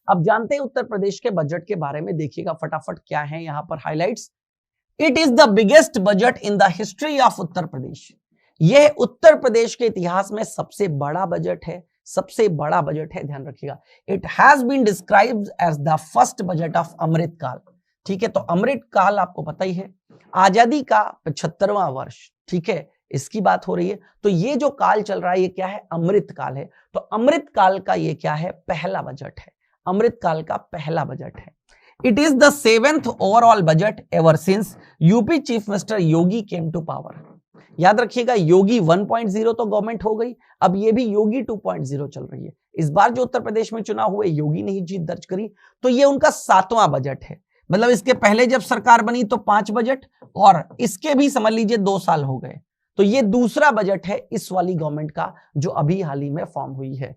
अब जानते हैं उत्तर प्रदेश के बजट के बारे में, देखिएगा फटाफट क्या है यहां पर highlights. It is the biggest budget in the history of Uttar Pradesh. यह उत्तर प्रदेश के इतिहास में सबसे बड़ा बजट है, सबसे बड़ा बजट है, ध्यान रखिएगा। It has been described as the first budget of Amrit Kaal. ठीक है, तो अमृत काल आपको पता ही है, आजादी का 75वां वर्ष, ठीक है, इसकी बात हो रही है। तो ये जो काल चल रहा है ये क्या है, अमृत काल है। तो अमृत काल का ये क्या है, पहला बजट है, अमृत काल का पहला बजट है। It is the 7th overall budget ever since UP chief minister Yogi came to power. याद रखिएगा, योगी 1.0 तो गवर्नमेंट हो गई, अब ये भी योगी 2.0 चल रही है। इस बार जो उत्तर प्रदेश में चुनाव हुए योगी ने ही जीत दर्ज करी, तो ये उनका 7वां बजट है। मतलब इसके पहले जब सरकार बनी तो 5 बजट, और इसके भी समझ लीजिए 2 साल हो गए, तो ये दूसरा बजट है इस वाली गवर्नमेंट का जो अभी हाल ही में फॉर्म हुई है।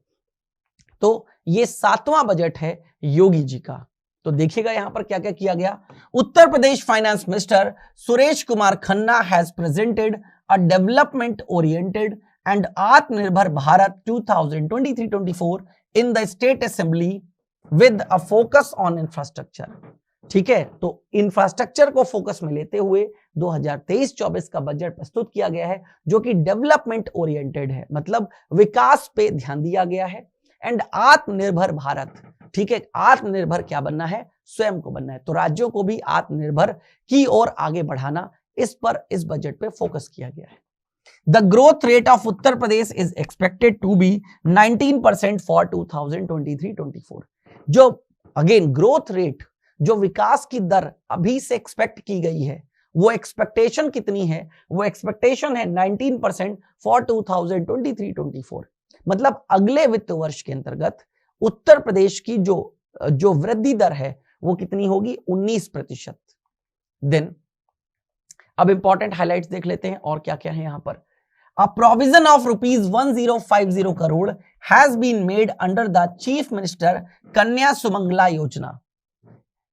तो ये 7वां बजट है योगी जी का। तो देखिएगा यहां पर क्या क्या किया गया। Uttar Pradesh finance minister Suresh Kumar Khanna has presented a development oriented and Atmanirbhar Bharat 2023-24 in the state assembly with a focus on infrastructure. ठीक है, तो इंफ्रास्ट्रक्चर को फोकस में लेते हुए 2023-24 का बजट प्रस्तुत किया गया है, जो कि डेवलपमेंट ओरिएंटेड है, मतलब विकास पे ध्यान दिया गया है। एंड आत्मनिर्भर भारत, ठीक है, आत्मनिर्भर क्या बनना है, स्वयं को बनना है। तो राज्यों को भी आत्मनिर्भर की ओर आगे बढ़ाना, इस पर इस बजट पे फोकस किया गया है। The growth rate of Uttar Pradesh is expected to be 19% for 2023-24। जो अगेन ग्रोथ रेट, जो विकास की दर अभी से एक्सपेक्ट की गई है, वो एक्सपेक्टेशन कितनी है, वो एक्सपेक्टेशन है 19% फॉर 2023-24। मतलब अगले वित्त वर्ष के अंतर्गत उत्तर प्रदेश की जो वृद्धि दर है वो कितनी होगी, 19%। देन अब इंपॉर्टेंट हाइलाइट्स देख लेते हैं और क्या क्या है यहां पर। A provision of ₹1050 crore has been made under the chief minister Kanya Sumangala योजना।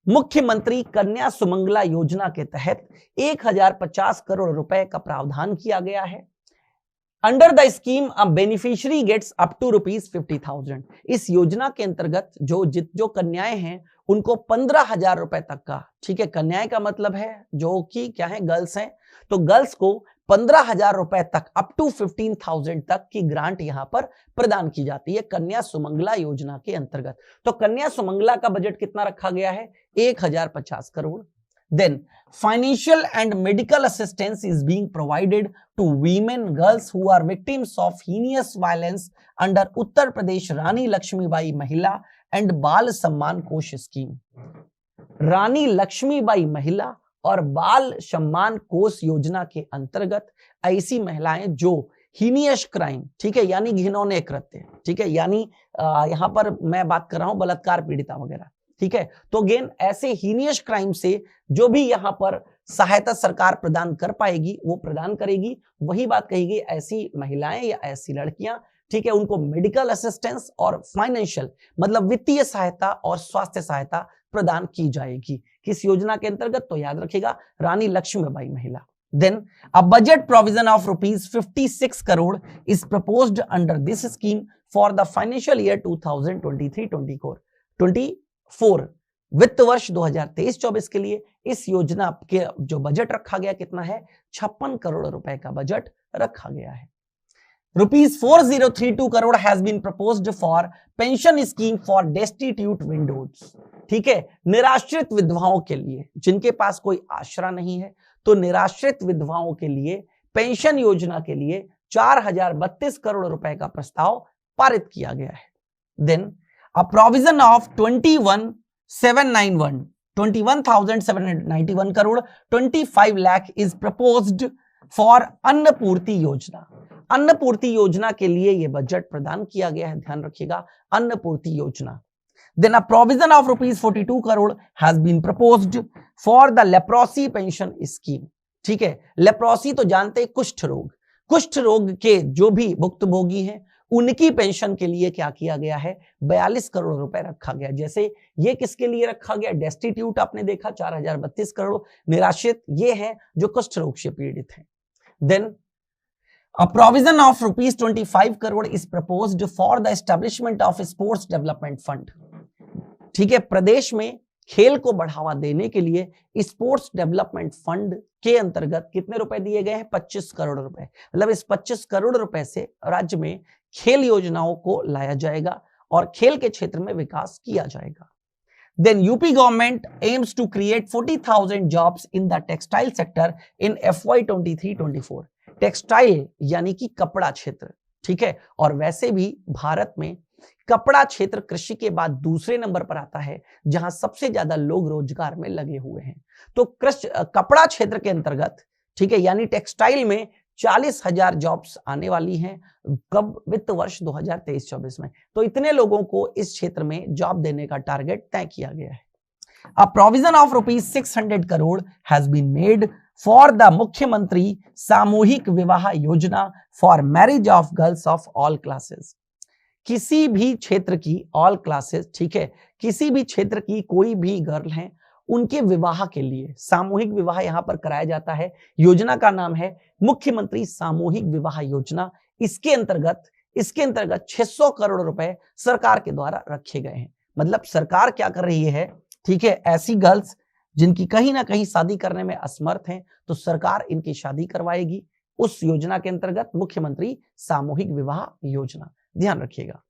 मुख्यमंत्री कन्या सुमंगला योजना के तहत 1050 करोड़ रुपए का प्रावधान किया गया है। Under the scheme a beneficiary gets up to ₹50,000। इस योजना के अंतर्गत जो कन्याएं हैं उनको 15,000 रुपए तक का, ठीक है, कन्याएं का मतलब है जो कि क्या है, गर्ल्स हैं, तो गर्ल्स को 15,000 रुपए तक अप टू 15,000 तक की ग्रांट यहां पर प्रदान की जाती है कन्या सुमंगला योजना के अंतर्गत। तो कन्या सुमंगला का बजट कितना रखा गया है, 1050 crore. Then financial and medical assistance is being provided to women, girls who are victims of heinous violence under Uttar Pradesh Rani Lakshmibai Mahila and बाल सम्मान कोष स्कीम। रानी लक्ष्मीबाई महिला और बाल सम्मान कोष योजना के अंतर्गत ऐसी महिलाएं जो हीनियस क्राइम, ठीक है, यानी घिनौने कृत्य, ठीक है, यानी यहां पर मैं बात कर रहा हूं बलात्कार पीड़िता वगैरह, ठीक है, तो अगेन ऐसे हीनियस क्राइम से जो भी यहां पर सहायता सरकार प्रदान कर पाएगी वो प्रदान करेगी। वही बात कही गई, ऐसी महिलाएं या ऐसी लड़कियां, ठीक है, उनको मेडिकल असिस्टेंस और फाइनेंशियल मतलब वित्तीय सहायता और स्वास्थ्य सहायता प्रदान की जाएगी। किस योजना के अंतर्गत, तो याद रखिएगा रानी लक्ष्मीबाई महिला। Then a budget provision of ₹56 crore is proposed under this scheme for the financial year 2023-24 वित्त वर्ष 2023-24 के लिए इस योजना के जो बजट रखा गया कितना है, 56 करोड़ रुपए का बजट रखा गया है। ₹4032 crore has been proposed for pension scheme for destitute widows. ठीक है, निराश्रित विधवाओं के लिए, जिनके पास कोई आश्रय नहीं है, तो निराश्रित विधवाओं के लिए पेंशन योजना के लिए 4032 करोड़ रुपए का प्रस्ताव पारित किया गया है। Then a provision of 21,791 crore 25 lakh is proposed for Annapurti Yojana. Annapurti योजना के लिए यह बजट प्रदान किया गया है, ध्यान रखिएगा, अन्नपूर्ति योजना। Then a provision of ₹42 crore has been proposed for the leprosy pension scheme। ठीक है, लेप्रोसी तो जानते हैं कुष्ठ रोग, कुष्ठ रोग के जो भी भुक्तभोगी हैं उनकी पेंशन के लिए क्या किया गया है, 42 करोड़ रुपए रखा गया। जैसे ये किसके लिए रखा गया, डेस्टिट्यूट आपने देखा 4032 करोड़, निराश्रित ये है जो कुष्ठ रोग से पीड़ित हैं। Then A provision of ₹25 crore is proposed for the establishment of a sports development fund। ठीक है, प्रदेश में खेल को बढ़ावा देने के लिए स्पोर्ट्स डेवलपमेंट फंड के अंतर्गत कितने रुपए दिए गए हैं? 25 करोड़ रुपए। मतलब इस 25 करोड़ रुपए से राज्य में खेल योजनाओं को लाया जाएगा और खेल के क्षेत्र में विकास किया जाएगा। Then UP government aims to create 40,000 jobs in the textile sector in FY 23-24। Textile यानी कि कपड़ा क्षेत्र, ठीक है, और वैसे भी भारत में कपड़ा क्षेत्र कृषि के बाद दूसरे नंबर पर आता है जहां सबसे ज्यादा लोग रोजगार में लगे हुए हैं। तो कपड़ा क्षेत्र के अंतर्गत, ठीक है, यानी टेक्सटाइल में 40,000 जॉब्स आने वाली हैं। कब? वित्त वर्ष 2023-24 में। तो इतने लोगों को इस क्षेत्र में जॉब देने का टारगेट तय किया गया है। A provision of rupees 600 crore has been made for the मुख्यमंत्री सामूहिक विवाह योजना for marriage of girls of all classes। किसी भी क्षेत्र की ऑल क्लासेस, ठीक है, किसी भी क्षेत्र की कोई भी गर्ल हैं, उनके विवाह के लिए सामूहिक विवाह यहां पर कराया जाता है। योजना का नाम है मुख्यमंत्री सामूहिक विवाह योजना। इसके अंतर्गत 600 करोड़ रुपए सरकार के द्वारा रखे गए हैं। मतलब सरकार क्या कर रही है, ठीक है, ऐसी गर्ल्स जिनकी कहीं ना कहीं शादी करने में असमर्थ हैं, तो सरकार इनकी शादी करवाएगी। उस योजना के अंतर्गत मुख्यमंत्री सामूहिक विवाह योजना, ध्यान रखिएगा।